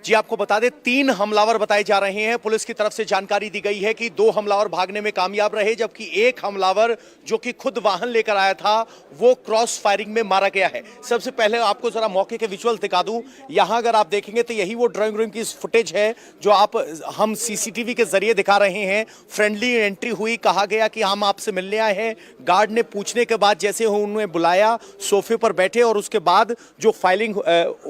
जी आपको बता दें 3 हमलावर बताए जा रहे हैं। पुलिस की तरफ से जानकारी दी गई है कि 2 हमलावर भागने में कामयाब रहे, जबकि एक हमलावर जो कि खुद वाहन लेकर आया था वो क्रॉस फायरिंग में मारा गया है। सबसे पहले आपको जरा मौके के विजुअल दिखा दूं। यहां अगर आप देखेंगे तो यही वो ड्राइंग रूम की फुटेज है जो हम सीसीटीवी के जरिए दिखा रहे हैं। फ्रेंडली एंट्री हुई, कहा गया कि हम आपसे मिलने आए हैं। गार्ड ने पूछने के बाद जैसे उन्हें बुलाया, सोफे पर बैठे और उसके बाद जो फायरिंग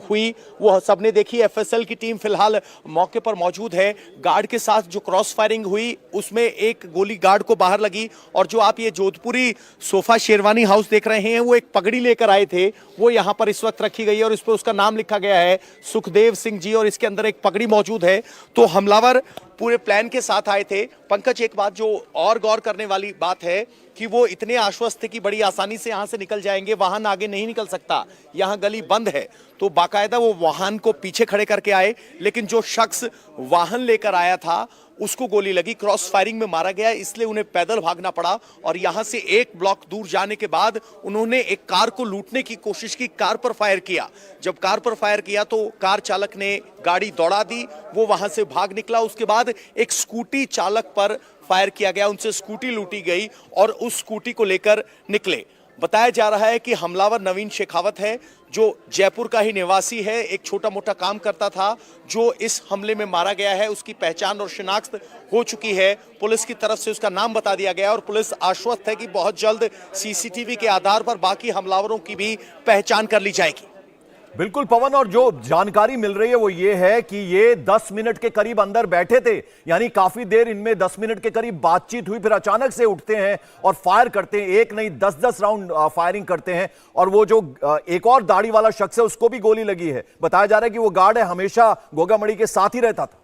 हुई वो सबने देखी। एफएसएल की टीम फिलहाल मौके पर मौजूद है। गार्ड के साथ जो क्रॉस फायरिंग हुई उसमें एक गोली गार्ड को बाहर लगी। और जो आप ये जोधपुरी सोफा शेरवानी हाउस देख रहे हैं वो एक पगड़ी लेकर आए थे, वो यहां पर इस वक्त रखी गई है और इस पर उसका नाम लिखा गया है सुखदेव सिंह जी, और इसके अंदर एक पगड़ी मौजूद है। तो हमलावर पूरे प्लान के साथ आए थे। पंकज, एक बात जो और गौर करने वाली बात है कि वो इतने आश्वस्त थे कि बड़ी आसानी से यहां से निकल जाएंगे, वाहन आगे नहीं निकल सकता, यहां गली बंद है। तो बाकायदा वो वाहन को पीछे खड़े करके आए, लेकिन जो शख्स वाहन लेकर आया था उसको गोली लगी, क्रॉस फायरिंग में मारा गया, इसलिए उन्हें पैदल भागना पड़ा। और यहां से एक ब्लॉक दूर जाने के बाद उन्होंने एक कार को लूटने की कोशिश की, कार पर फायर किया। जब कार पर फायर किया तो कार चालक ने गाड़ी दौड़ा दी, वो वहां से भाग निकला। उसके बाद एक स्कूटी चालक पर फायर किया गया, उनसे स्कूटी लूटी गई और उस स्कूटी को लेकर निकले। बताया जा रहा है कि हमलावर नवीन शेखावत है, जो जयपुर का ही निवासी है, एक छोटा मोटा काम करता था, जो इस हमले में मारा गया है। उसकी पहचान और शिनाख्त हो चुकी है। पुलिस की तरफ से उसका नाम बता दिया गया और पुलिस आश्वस्त है कि बहुत जल्द सीसीटीवी के आधार पर बाकी हमलावरों की भी पहचान कर ली जाएगी। बिल्कुल पवन, और जो जानकारी मिल रही है वो ये है कि ये 10 मिनट के करीब अंदर बैठे थे, यानी काफी देर इनमें 10 मिनट के करीब बातचीत हुई, फिर अचानक से उठते हैं और फायर करते हैं। एक नहीं 10-10 राउंड फायरिंग करते हैं। और वो जो एक और दाढ़ी वाला शख्स है उसको भी गोली लगी है। बताया जा रहा है कि वो गार्ड है, हमेशा गोगामड़ी के साथ ही रहता था।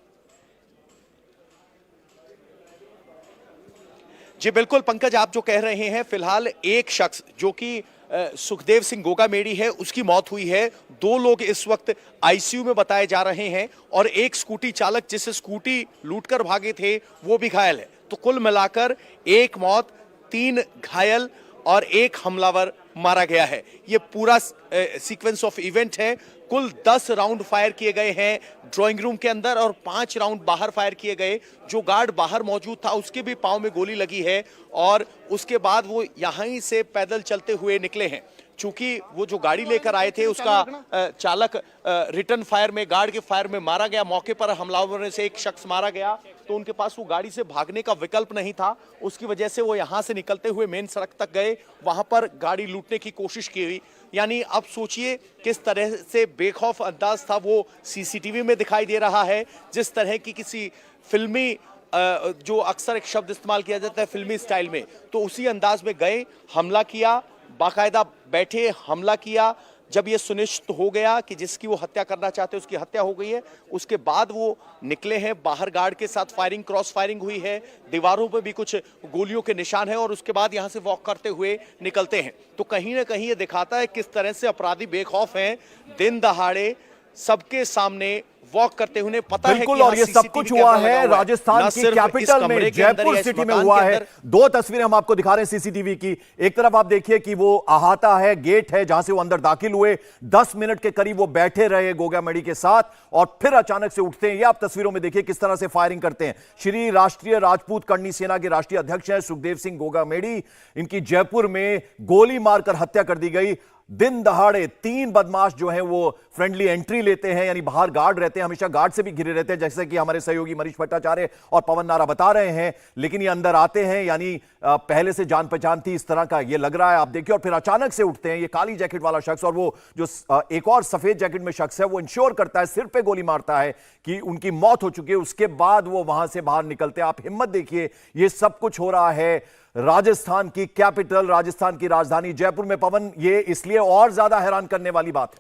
जी बिल्कुल पंकज, आप जो कह रहे हैं, फिलहाल एक शख्स जो कि सुखदेव सिंह गोगामेड़ी है उसकी मौत हुई है। 2 लोग इस वक्त आईसीयू में बताए जा रहे हैं और एक स्कूटी चालक जिससे स्कूटी लूटकर भागे थे वो भी घायल है। तो कुल मिलाकर 1 मौत, 3 घायल और 1 हमलावर मारा गया है। ये पूरा सीक्वेंस ऑफ इवेंट है। कुल 10 राउंड फायर किए गए हैं ड्राइंग रूम के अंदर और 5 राउंड बाहर फायर किए गए। जो गार्ड बाहर मौजूद था उसके भी पांव में गोली लगी है और उसके बाद वो यहीं से पैदल चलते हुए निकले हैं। चूंकि वो जो गाड़ी लेकर आए थे उसका चालक रिटर्न फायर में, गार्ड के फायर में मारा गया। मौके पर हमलावरों से एक शख्स मारा गया तो उनके पास वो गाड़ी से भागने का विकल्प नहीं था, उसकी वजह से वो यहां से निकलते हुए मेन सड़क तक गए, वहां पर गाड़ी लूटने की कोशिश की हुई। यानी अब सोचिए किस तरह से बेखौफ अंदाज था वो सीसीटीवी में दिखाई दे रहा है। जिस तरह की किसी फिल्मी जो अक्सर एक शब्द इस्तेमाल किया जाता है फिल्मी स्टाइल में, तो उसी अंदाज में गए, हमला किया, बाकायदा बैठे हमला किया। जब ये सुनिश्चित हो गया कि जिसकी वो हत्या करना चाहते उसकी हत्या हो गई है, उसके बाद वो निकले हैं बाहर। गार्ड के साथ फायरिंग, क्रॉस फायरिंग हुई है, दीवारों पे भी कुछ गोलियों के निशान है और उसके बाद यहां से वॉक करते हुए निकलते हैं। तो कहीं ना कहीं ये दिखाता है किस तरह से अपराधी बेखौफ हैं, दिन दहाड़े सबके सामने वॉक करते हुए। पता है कि और ये सब कुछ हुआ है राजस्थान की कैपिटल में, जयपुर सिटी में हुआ है। 2 तस्वीरें हम आपको दिखा रहे हैं सीसीटीवी की। एक तरफ आप देखिए कि वो अहाता है, गेट है जहां से वो अंदर दाखिल हुए। 10 मिनट के करीब वो बैठे रहे गोगामेड़ी के साथ और फिर अचानक से उठते हैं। ये आप तस्वीरों में देखिए किस तरह से फायरिंग करते हैं। श्री राष्ट्रीय राजपूत करनी सेना के राष्ट्रीय अध्यक्ष हैं सुखदेव सिंह गोगामेड़ी, इनकी जयपुर में गोली मारकर हत्या कर दी गई। दिन दहाड़े 3 बदमाश जो हैं वो फ्रेंडली एंट्री लेते हैं, यानी बाहर गार्ड रहते हैं, हमेशा गार्ड से भी घिरे रहते हैं, जैसे कि हमारे सहयोगी मनीष भट्टाचार्य और पवन नारा बता रहे हैं। लेकिन ये अंदर आते हैं, यानी पहले से जान पहचान थी इस तरह का ये लग रहा है, आप देखिए। और फिर अचानक से उठते हैं ये काली जैकेट वाला शख्स, और वो जो एक और सफेद जैकेट में शख्स है वो इंश्योर करता है, सिर पे गोली मारता है कि उनकी मौत हो चुकी है। उसके बाद वो वहां से बाहर निकलते हैं। आप हिम्मत देखिए, ये सब कुछ हो रहा है राजस्थान की कैपिटल, राजस्थान की राजधानी जयपुर में। पवन, ये इसलिए और ज्यादा हैरान करने वाली बात है।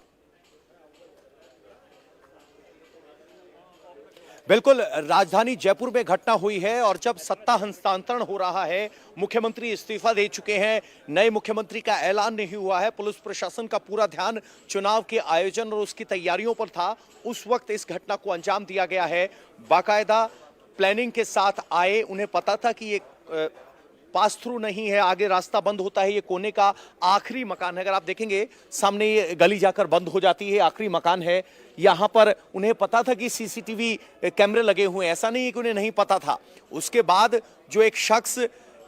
बिल्कुल, राजधानी जयपुर में घटना हुई है और जब सत्ता हस्तांतरण हो रहा है, मुख्यमंत्री इस्तीफा दे चुके हैं, नए मुख्यमंत्री का ऐलान नहीं हुआ है, पुलिस प्रशासन का पूरा ध्यान चुनाव के आयोजन और उसकी तैयारियों पर था, उस वक्त इस घटना को अंजाम दिया गया है। बाकायदा प्लानिंग के साथ आए, उन्हें पता था कि ये पास थ्रू नहीं है, आगे रास्ता बंद होता है। ये कोने का आखिरी मकान है, अगर आप देखेंगे सामने ये गली जाकर बंद हो जाती है, आखिरी मकान है। यहां पर उन्हें पता था कि सीसीटीवी कैमरे लगे हुए हैं, ऐसा नहीं है कि उन्हें नहीं पता था। उसके बाद जो एक शख्स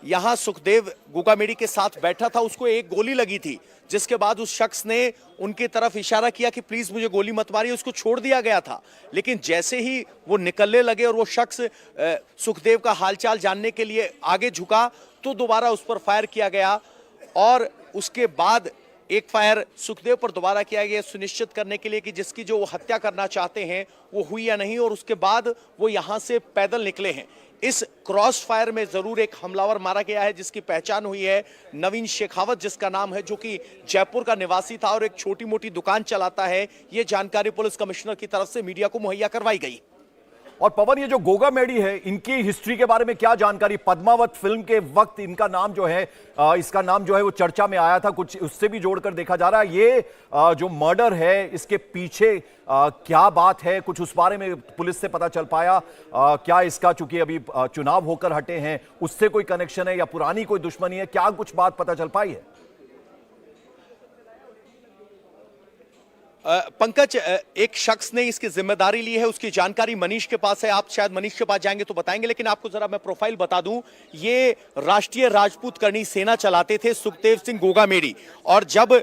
यहां सुखदेव गोगामेडी के साथ बैठा था, उसको एक गोली लगी थी, जिसके बाद उस शख्स ने उनकी तरफ इशारा किया कि प्लीज मुझे गोली मत मारिए, उसको छोड़ दिया गया था। लेकिन जैसे ही वो निकलने लगे और वो शख्स सुखदेव का हालचाल जानने के लिए आगे झुका, तो दोबारा उस पर फायर किया गया और उसके बाद एक फायर सुखदेव पर दोबारा किया गया, सुनिश्चित करने के लिए कि जिसकी जो वो हत्या करना चाहते हैं वो हुई या नहीं। और उसके बाद वो यहां से पैदल निकले हैं। इस क्रॉस फायर में जरूर एक हमलावर मारा गया है, जिसकी पहचान हुई है नवीन शेखावत, जिसका नाम है, जो कि जयपुर का निवासी था और एक छोटी मोटी दुकान चलाता है। ये जानकारी पुलिस कमिश्नर की तरफ से मीडिया को मुहैया करवाई गई। और पवन, ये जो गोगामेडी है, इनकी हिस्ट्री के बारे में क्या जानकारी? पद्मावत फिल्म के वक्त इनका नाम जो है, इसका नाम जो है वो चर्चा में आया था, कुछ उससे भी जोड़कर देखा जा रहा है। ये जो मर्डर है, इसके पीछे क्या बात है, कुछ उस बारे में पुलिस से पता चल पाया? क्या इसका, चूंकि अभी चुनाव होकर हटे हैं, उससे कोई कनेक्शन है या पुरानी कोई दुश्मनी है? क्या कुछ बात पता चल पाई है? पंकज, एक शख्स ने इसकी जिम्मेदारी ली है, उसकी जानकारी मनीष के पास है। आप शायद मनीष के पास जाएंगे तो बताएंगे, लेकिन आपको जरा मैं प्रोफाइल बता दूं। ये राष्ट्रीय राजपूत करणी सेना चलाते थे सुखदेव सिंह गोगामेडी, और जब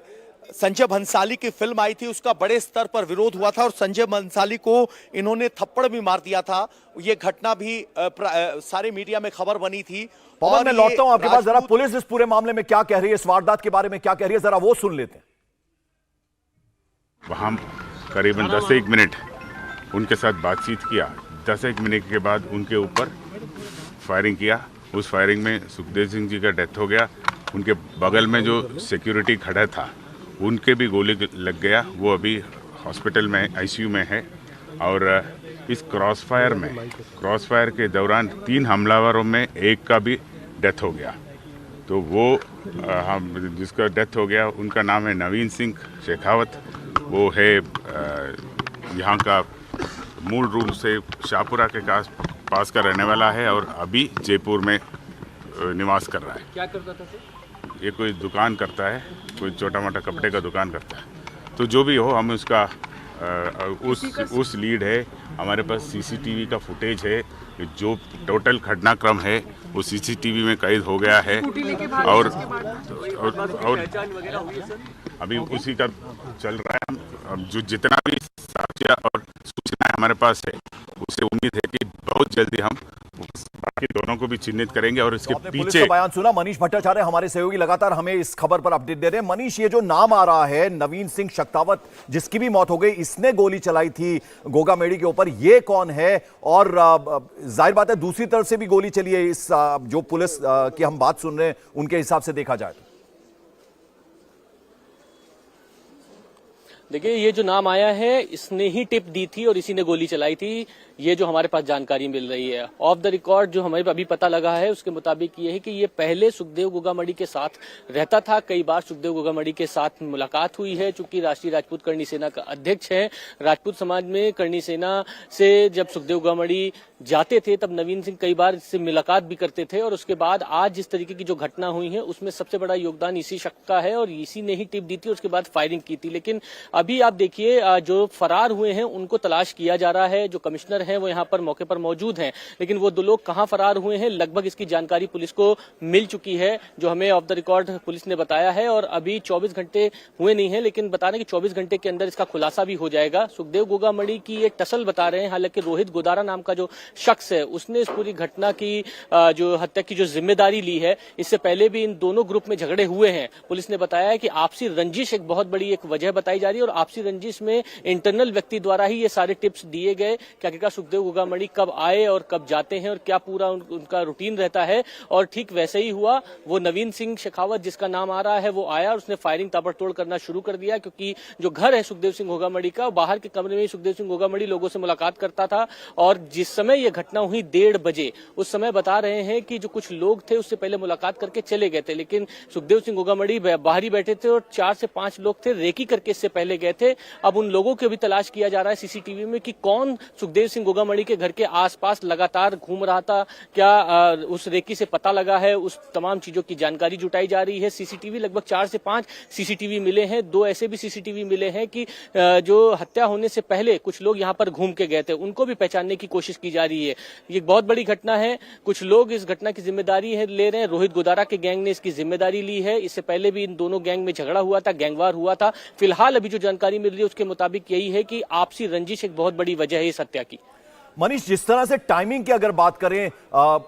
संजय भंसाली की फिल्म आई थी, उसका बड़े स्तर पर विरोध हुआ था और संजय भंसाली को इन्होंने थप्पड़ भी मार दिया था। ये घटना भी सारे मीडिया में खबर बनी थी। और मैं लौटता हूं आपके पास, जरा पुलिस इस पूरे मामले में क्या कह रही है, इस वारदात के बारे में क्या कह रही है, जरा वो सुन लेते हैं। वहाँ करीबन 10-1 मिनट उनके साथ बातचीत किया। 10-1 मिनट के बाद उनके ऊपर फायरिंग किया। उस फायरिंग में सुखदेव सिंह जी का डेथ हो गया। उनके बगल में जो सिक्योरिटी खड़ा था, उनके भी गोली लग गया। वो अभी हॉस्पिटल में आईसीयू में है। और इस क्रॉस फायर के दौरान 3 हमलावरों में एक का भी डेथ हो गया। तो वो हम जिसका डेथ हो गया, उनका नाम है नवीन सिंह शेखावत। वो है यहाँ का मूल रूप से शाहपुरा के पास का रहने वाला है और अभी जयपुर में निवास कर रहा है। क्या करता था सर? ये कोई दुकान करता है, कोई छोटा मोटा कपड़े का दुकान करता है। तो जो भी हो, हम उसका उस लीड है। हमारे पास सीसीटीवी का फुटेज है, जो टोटल घटनाक्रम है वो सीसीटीवी में कैद हो गया है। और अभी उसी का चल रहा है। हम जो जितना भी साक्ष्य और सूचना हमारे पास है, उससे उम्मीद है कि बहुत जल्दी हम बाकी दोनों को भी चिन्हित करेंगे। और इसके पीछे बयान सुना। मनीष भट्टाचार्य हमारे सहयोगी लगातार हमें इस खबर पर अपडेट दे रहे हैं। मनीष, ये जो नाम आ रहा है नवीन सिंह शेखावत, जिसकी भी मौत हो गई, इसने गोली चलाई थी गोगामेडी के ऊपर, ये कौन है? और जाहिर बात है दूसरी तरफ से भी गोली चली है। इस जो पुलिस की हम बात सुन रहे हैं, उनके हिसाब से देखा जाए तो देखिए, ये जो नाम आया है, इसने ही टिप दी थी और इसी ने गोली चलाई थी। ये जो हमारे पास जानकारी मिल रही है ऑफ द रिकॉर्ड, जो हमें अभी पता लगा है, उसके मुताबिक ये है कि ये पहले सुखदेव गोगामेडी के साथ रहता था। कई बार सुखदेव गोगामेडी के साथ मुलाकात हुई है। चूंकि राष्ट्रीय राजपूत करणी सेना का अध्यक्ष है, राजपूत समाज में करणी सेना से जब सुखदेव गोगामेडी जाते थे, तब नवीन सिंह कई बार इससे मुलाकात भी करते थे। और उसके बाद आज जिस तरीके की जो घटना हुई है, उसमें सबसे बड़ा योगदान इसी शख्स का है और इसी ने ही टिप दी थी। उसके बाद फायरिंग की थी। लेकिन अभी आप देखिए, जो फरार हुए हैं उनको तलाश किया जा रहा है। जो कमिश्नर हैं वो यहाँ पर मौके पर मौजूद हैं, लेकिन वो 2 लोग कहां फरार हुए हैं, लगभग इसकी जानकारी पुलिस को मिल चुकी है, जो हमें ऑफ द रिकॉर्ड पुलिस ने बताया है। और अभी 24 घंटे हुए नहीं है, लेकिन बता रहे हैं कि 24 घंटे के अंदर इसका खुलासा भी हो जाएगा। सुखदेव गोगामेडी की ये टसल बता रहे हैं। हालांकि रोहित गोदारा नाम का जो शख्स है, उसने इस पूरी घटना की जो हत्या की जो जिम्मेदारी ली है। इससे पहले भी इन दोनों ग्रुप में झगड़े हुए हैं। पुलिस ने बताया है कि आपसी रंजिश एक बहुत बड़ी एक वजह बताई जा रही है और आपसी रंजिश में इंटरनल व्यक्ति द्वारा ही ये सारे टिप्स दिए गए कि आखिरकार सुखदेव गोगामेडी कब आए और कब जाते हैं और क्या पूरा उनका रूटीन रहता है। और ठीक वैसे ही हुआ। वो नवीन सिंह शेखावत जिसका नाम आ रहा है, वो आया और उसने फायरिंग ताबड़तोड़ करना शुरू कर दिया, क्योंकि जो घर है सुखदेव सिंह गोगामेडी का, बाहर के कमरे में सुखदेव सिंह गोगामेडी लोगों से मुलाकात करता था। और जिस समय ये घटना हुई 1:30 बजे, उस समय बता रहे हैं कि जो कुछ लोग थे उससे पहले मुलाकात करके चले गए थे, लेकिन सुखदेव सिंह गोगामेडी बाहर ही बैठे थे और 4 से 5 लोग थे, रेकी करके इससे पहले गए थे। अब उन लोगों की भी तलाश किया जा रहा है सीसीटीवी में कि कौन सुखदेव सिंह गोगामड़ी के घर के आसपास लगातार घूम रहा था, क्या उस रेकी से पता लगा है, उस तमाम चीजों की जानकारी जुटाई जा रही है। सीसीटीवी लगभग 4 से 5 सीसीटीवी मिले हैं। 2 ऐसे भी सीसीटीवी मिले हैं कि जो हत्या होने से पहले कुछ लोग यहां पर घूम के गए थे, उनको भी पहचानने की कोशिश की जा रही है। ये बहुत बड़ी घटना है। कुछ लोग इस घटना की जिम्मेदारी ले रहे हैं। रोहित गोदारा के गैंग ने इसकी जिम्मेदारी ली है। इससे पहले भी इन दोनों गैंग में झगड़ा हुआ था, गैंगवार हुआ था। फिलहाल अभी जो जानकारी मिल रही है उसके मुताबिक यही है कि आपसी रंजिश एक बहुत बड़ी वजह है इस हत्या की। मनीष, जिस तरह से टाइमिंग की अगर बात करें,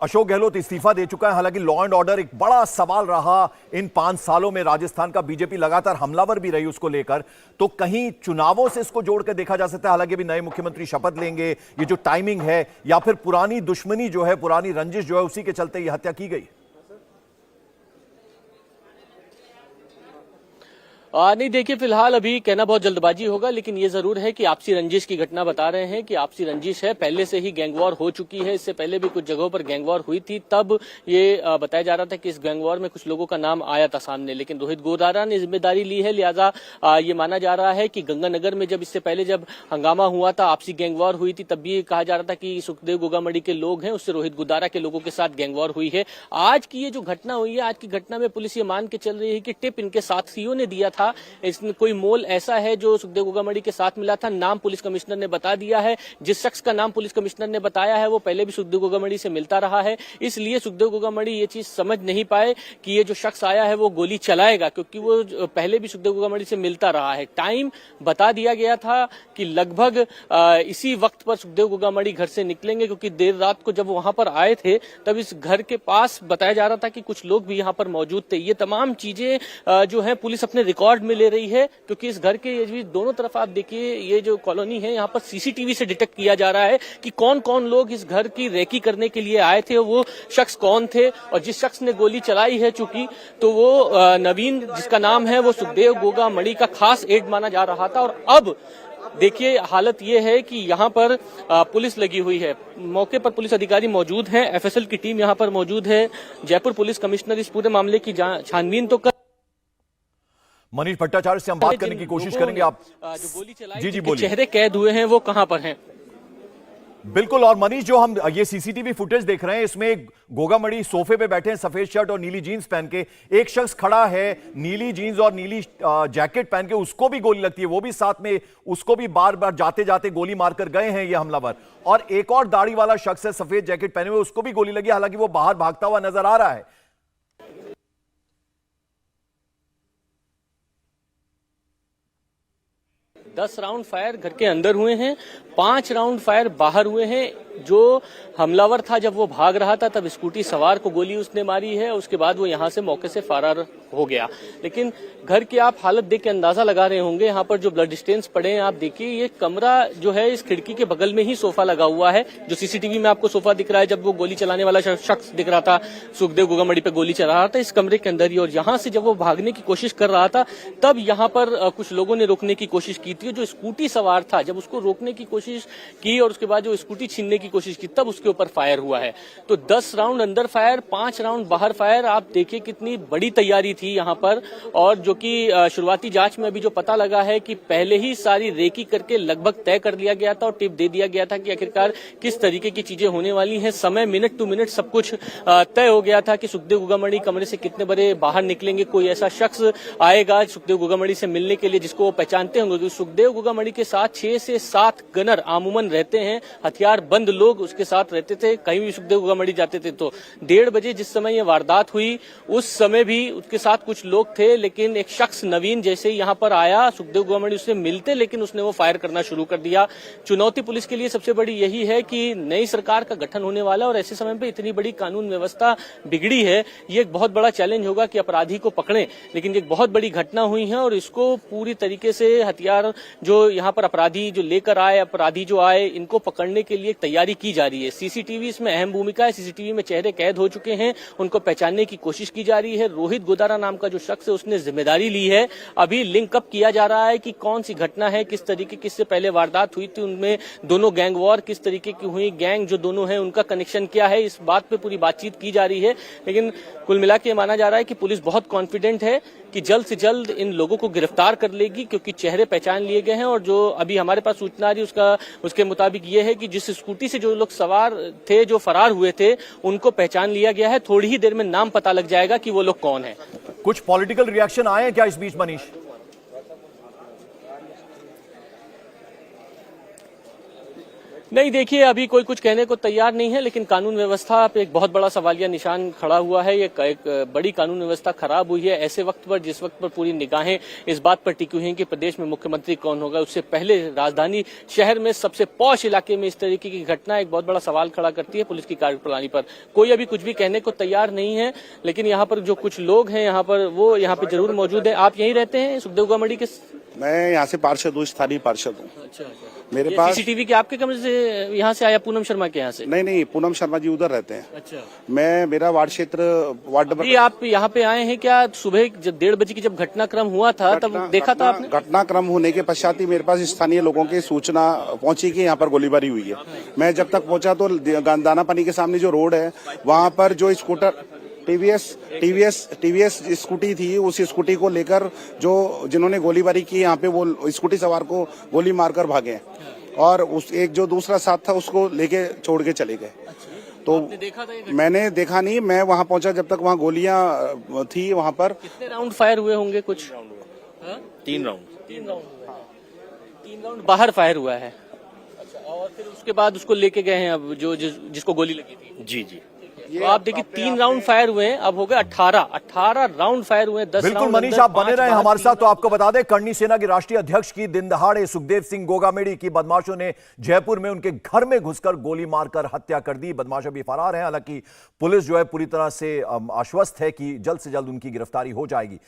अशोक गहलोत इस्तीफा दे चुका है। हालांकि लॉ एंड ऑर्डर एक बड़ा सवाल रहा इन 5 सालों में। राजस्थान का बीजेपी लगातार हमलावर भी रही उसको लेकर, तो कहीं चुनावों से इसको जोड़कर देखा जा सकता है। हालांकि अभी नए मुख्यमंत्री शपथ लेंगे, ये जो टाइमिंग है, या फिर पुरानी दुश्मनी जो है, पुरानी रंजिश जो है, उसी के चलते ये हत्या की गई। नहीं, देखिए, फिलहाल अभी कहना बहुत जल्दबाजी होगा, लेकिन ये जरूर है कि आपसी रंजिश की घटना बता रहे हैं कि आपसी रंजिश है। पहले से ही गैंगवॉर हो चुकी है। इससे पहले भी कुछ जगहों पर गैंगवॉर हुई थी। तब ये बताया जा रहा था कि इस गैंगवॉर में कुछ लोगों का नाम आया था सामने, लेकिन रोहित गोदारा ने जिम्मेदारी ली है। लिहाजा ये माना जा रहा है कि गंगानगर में जब इससे पहले जब हंगामा हुआ था, आपसी गैंगवॉर हुई थी, तब भी कहा जा रहा था कि सुखदेव गोगामड़ी के लोग हैं, उससे रोहित गोदारा के लोगों के साथ गैंगवॉर हुई है। आज की ये जो घटना हुई है, आज की घटना में पुलिस ये मान के चल रही है कि टिप इनके साथियों ने दिया था। इसमें कोई मोल ऐसा है जो सुखदेव गोगामड़ी के साथ मिला था। नाम पुलिस कमिश्नर ने बता दिया है। जिस शख्स का नाम पुलिस कमिश्नर ने बताया है वो पहले भी सुखदेव गोगामड़ी से मिलता रहा है। इसलिए सुखदेव गोगामड़ी ये चीज समझ नहीं पाए कि ये जो शख्स आया है वो गोली चलाएगा, क्योंकि वो पहले भी सुखदेव गोगामड़ी से मिलता रहा है। टाइम बता दिया गया था कि लगभग इसी वक्त पर सुखदेव गोगामड़ी घर से निकलेंगे, क्योंकि देर रात को जब वहां पर आए थे तब इस घर के पास बताया जा रहा था कि कुछ लोग भी यहां पर मौजूद थे। ये तमाम चीजें जो है पुलिस अपने रिकॉर्ड में ले रही है, क्योंकि इस घर के ये दोनों तरफ आप देखिए, ये जो कॉलोनी है यहाँ पर सीसीटीवी से डिटेक्ट किया जा रहा है कि कौन कौन लोग इस घर की रेकी करने के लिए आए थे, वो शख्स कौन थे। और जिस शख्स ने गोली चलाई है चूंकि, तो वो नवीन, जिसका नाम है, वो सुखदेव गोगामड़ी का खास एड माना जा रहा था। और अब देखिए हालत ये है कि यहाँ पर पुलिस लगी हुई है। मौके पर पुलिस अधिकारी मौजूद हैं, एफएसएल की टीम यहाँ पर मौजूद है। जयपुर पुलिस कमिश्नर इस पूरे मामले की छानबीन तो मनीष भट्टाचार्य से हम बात करने की कोशिश करेंगे। आप जो गोली चलाई, जी बोलिए। चेहरे कैद हुए हैं वो कहां पर हैं? बिल्कुल। और मनीष, जो हम ये सीसीटीवी फुटेज देख रहे हैं, इसमें गोगामड़ी सोफे पे बैठे हैं, सफेद शर्ट और नीली जीन्स पहन के। एक शख्स खड़ा है नीली जीन्स और नीली जैकेट पहन के, उसको भी गोली लगती है, वो भी साथ में, उसको भी बार बार जाते जाते गोली मारकर गए हैं ये हमलावर। और एक और दाढ़ी वाला शख्स है सफेद जैकेट पहने हुए, उसको भी गोली लगी। हालांकि वो बाहर भागता हुआ नजर आ रहा है। 10 राउंड फायर घर के अंदर हुए हैं, 5 राउंड फायर बाहर हुए हैं। जो हमलावर था जब वो भाग रहा था तब स्कूटी सवार को गोली उसने मारी है, उसके बाद वो यहां से मौके से फरार हो गया। लेकिन घर की आप हालत देख के अंदाजा लगा रहे होंगे, यहाँ पर जो ब्लड स्टेन्स पड़े हैं आप देखिए। ये कमरा जो है, इस खिड़की के बगल में ही सोफा लगा हुआ है, जो सीसीटीवी में आपको सोफा दिख रहा है। जब वो गोली चलाने वाला शख्स दिख रहा था, सुखदेव गोगामड़ी पे गोली चला रहा था इस कमरे के अंदर ही। और यहाँ से जब वो भागने की कोशिश कर रहा था तब यहाँ पर कुछ लोगों ने रोकने की कोशिश की थी। जो स्कूटी सवार था, जब उसको रोकने की कोशिश की और उसके बाद जो स्कूटी छीनने की कोशिश की, तब उसके ऊपर फायर हुआ है। तो 10 राउंड अंदर फायर, 5 राउंड बाहर फायर। आप देखिए कितनी बड़ी तैयारी थी यहाँ पर। और जो कि शुरुआती जांच में अभी जो पता लगा है कि पहले ही सारी रेकी करके लगभग तय कर लिया गया था और टिप दे दिया गया था कि आखिरकार किस तरीके की चीजें होने वाली हैं। समय मिनट टू मिनट सब कुछ तय हो गया था कि सुखदेव गोगामड़ी कमरे से कितने बड़े बाहर निकलेंगे, कोई ऐसा शख्स आएगा सुखदेव गोगामड़ी से मिलने के लिए जिसको वो पहचानते होंगे। सुखदेव गोगामड़ी के साथ 6 से 7 गनर आमूमन रहते हैं, हथियार बंद लोग उसके साथ रहते थे। कहीं भी सुखदेव गोगामड़ी जाते थे तो 1:30 बजे जिस समय ये वारदात हुई उस समय भी उसके साथ कुछ लोग थे, लेकिन एक शख्स नवीन जैसे ही यहाँ पर आया, सुखदेव गोगामड़ी उससे मिलते, लेकिन उसने वो फायर करना शुरू कर दिया। चुनौती पुलिस के लिए सबसे बड़ी यही है कि नई सरकार का गठन होने वाला और ऐसे समय पे इतनी बड़ी कानून व्यवस्था बिगड़ी है। ये एक बहुत बड़ा चैलेंज होगा कि अपराधी को पकड़ें, लेकिन एक बहुत बड़ी घटना हुई है और इसको पूरी तरीके से हथियार जो यहाँ पर अपराधी जो लेकर आए, अपराधी जो आए, इनको पकड़ने के लिए तैयारी की जा रही है। सीसीटीवी इसमें अहम भूमिका है। सीसीटीवी में चेहरे कैद हो चुके हैं, उनको पहचानने की कोशिश की जा रही है। रोहित गोदारा नाम का जो शख्स है उसने जिम्मेदारी ली है। अभी लिंक अप किया जा रहा है कि कौन सी घटना है, किस तरीके की इससे पहले वारदात हुई थी, उनमें दोनों गैंग वॉर किस तरीके की हुई, गैंग जो दोनों है उनका कनेक्शन क्या है, इस बात पे पूरी बातचीत की जा रही है। लेकिन कुल मिला के माना जा रहा है कि पुलिस बहुत कॉन्फिडेंट है कि जल्द से जल्द इन लोगों को गिरफ्तार कर लेगी, क्योंकि चेहरे पहचान लिए गए हैं। और जो अभी हमारे पास सूचना आ रही है उसके मुताबिक ये है कि जिस स्कूटी से जो लोग सवार थे, जो फरार हुए थे, उनको पहचान लिया गया है। थोड़ी ही देर में नाम पता लग जाएगा कि वो लोग कौन है। कुछ पॉलिटिकल रिएक्शन आए हैं क्या इस बीच मनीष? नहीं, देखिए अभी कोई कुछ कहने को तैयार नहीं है, लेकिन कानून व्यवस्था पे एक बहुत बड़ा सवालिया निशान खड़ा हुआ है। ये एक बड़ी कानून व्यवस्था खराब हुई है ऐसे वक्त पर, जिस वक्त पर पूरी निगाहें इस बात पर टिकी हुई हैं कि प्रदेश में मुख्यमंत्री कौन होगा। उससे पहले राजधानी शहर में सबसे पॉश इलाके में इस तरीके की घटना एक बहुत बड़ा सवाल खड़ा करती है पुलिस की कार्यप्रणाली पर। कोई अभी कुछ भी कहने को तैयार नहीं है, लेकिन यहाँ पर जो कुछ लोग हैं यहाँ पर, वो यहाँ पे जरूर मौजूद है। आप यहीं रहते हैं सुखदेव उगामड़ी के? मैं यहाँ से पार्षद हूँ, स्थानीय पार्षद हूँ। अच्छा, मेरे पास सीसीटीवी के आपके कमरे से यहाँ से आया? पूनम शर्मा के यहाँ से? नहीं, पूनम शर्मा जी उधर रहते हैं। अच्छा, मेरा वार्ड क्षेत्र वार्ड नंबर। आप यहाँ पे आए हैं क्या? सुबह जब 1:30 बजे की जब घटनाक्रम हुआ था तब देखा था आपने? घटनाक्रम होने के पश्चात ही मेरे पास स्थानीय लोगों की सूचना पहुंची कि यहाँ पर गोलीबारी हुई है। मैं जब तक पहुंचा तो दाना पानी के सामने जो रोड है वहाँ पर जो स्कूटर टीवीएस स्कूटी थी, उस स्कूटी को लेकर जो जिन्होंने गोलीबारी की यहाँ पे, वो स्कूटी सवार को गोली मारकर भागे और उस एक जो दूसरा साथ था उसको लेके छोड़ के चले गए। तो देखा था? मैंने देखा नहीं, मैं वहाँ पहुंचा जब तक वहाँ गोलियां थी वहाँ पर। कितने राउंड फायर हुए होंगे? कुछ 3 राउंड बाहर फायर हुआ है। अच्छा, और फिर उसके बाद उसको लेके गए हैं अब जिसको गोली लगी थी? जी। तो आप देखिए 3 राउंड फायर हुए हैं, अब हो गए 18 राउंड फायर हुए हैं। 10 बिल्कुल मनीष, आप बने रहे हमारे साथ। तो आपको बता दें, करनी सेना के राष्ट्रीय अध्यक्ष की दिन दहाड़े सुखदेव सिंह गोगामेड़ी की बदमाशों ने जयपुर में उनके घर में घुसकर गोली मारकर हत्या कर दी। बदमाश अभी फरार हैं। हालांकि पुलिस जो है पूरी तरह से आश्वस्त है कि जल्द से जल्द उनकी गिरफ्तारी हो जाएगी।